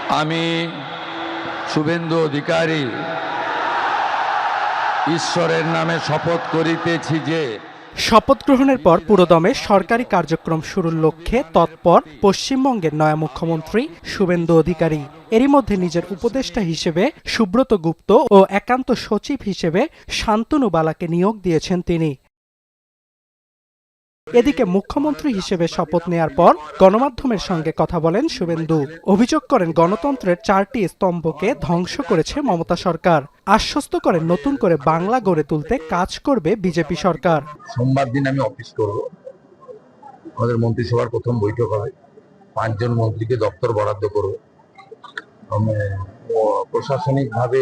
আমি শুভেন্দু অধিকারী ঈশ্বরের নামে শপথ করিতেছি যে শপথ গ্রহণের পর পুরোদমে সরকারি কার্যক্রম শুরুর লক্ষ্যে তৎপর পশ্চিমবঙ্গের নয়া মুখ্যমন্ত্রী শুভেন্দু অধিকারী। এরই মধ্যে নিজের উপদেষ্টা হিসেবে সুব্রত গুপ্ত ও একান্ত সচিব হিসেবে শান্তনু বালাকে নিয়োগ দিয়েছেন তিনি। এদিকে মুখ্যমন্ত্রী হিসেবে শপথ নেয়ার পর গণমাধ্যমের সঙ্গে কথা বলেন শুভেন্দু। অভিযোগ করেন গণতন্ত্রের 4টি স্তম্ভকে ধ্বংস করেছে মমতা সরকার। আশ্বস্ত করেন নতুন করে বাংলা গড়ে তুলতে কাজ করবে বিজেপি সরকার। সোমবার দিন আমি অফিস করব। আমাদের মন্ত্রিসভার প্রথম বৈঠক হবে। 5 জন মন্ত্রীকে দপ্তর বরাদ্দ করব। প্রশাসনিকভাবে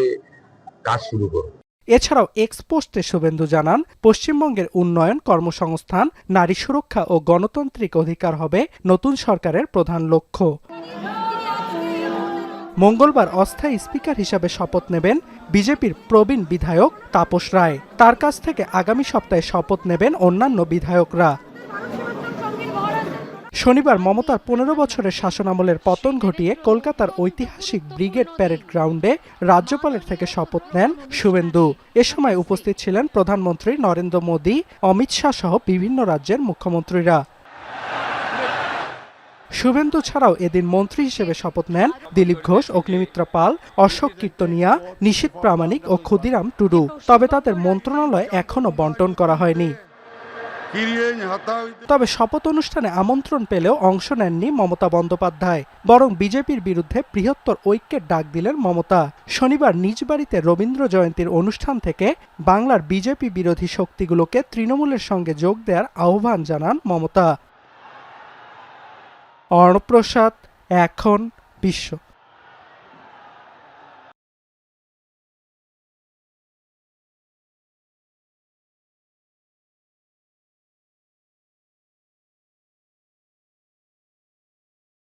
কাজ শুরু করব। এছাড়াও এক্সপোস্টে শুভেন্দু জানান, পশ্চিমবঙ্গের উন্নয়ন, কর্মসংস্থান, নারী সুরক্ষা ও গণতান্ত্রিক অধিকার হবে নতুন সরকারের প্রধান লক্ষ্য। মঙ্গলবার অস্থায়ী স্পিকার হিসাবে শপথ নেবেন বিজেপির প্রবীণ বিধায়ক তাপস রায়। তার কাছ থেকে আগামী সপ্তাহে শপথ নেবেন অন্যান্য বিধায়করা। শনিবার মমতার 15 বছরের শাসনামলের পতন ঘটিয়ে কলকাতার ঐতিহাসিক ব্রিগেড প্যারেড গ্রাউন্ডে রাজ্যপালের থেকে শপথ নেন শুভেন্দু। এ সময় উপস্থিত ছিলেন প্রধানমন্ত্রী নরেন্দ্র মোদী, অমিত শাহ সহ বিভিন্ন রাজ্যের মুখ্যমন্ত্রীরা। শুভেন্দু ছাড়াও এদিন মন্ত্রী হিসেবে শপথ নেন দিলীপ ঘোষ, অগ্নিমিত্রা পাল, অশোক কীর্তনিয়া, নিশীথ প্রামাণিক ও ক্ষুদিরাম টুডু। তবে তাদের মন্ত্রণালয় এখনও বন্টন করা হয়নি। তবে শপথ অনুষ্ঠানে আমন্ত্রণ পেলেও অংশ নেননি মমতা বন্দ্যোপাধ্যায়। বরং বিজেপির বিরুদ্ধে বৃহত্তর ঐক্যের ডাক দিলেন মমতা। শনিবার নিজ বাড়িতে রবীন্দ্র জয়ন্তীর অনুষ্ঠান থেকে বাংলার বিজেপি বিরোধী শক্তিগুলোকে তৃণমূলের সঙ্গে যোগ দেওয়ার আহ্বান জানান মমতা। অর্ণব প্রসাদ, এখন বিশ্ব।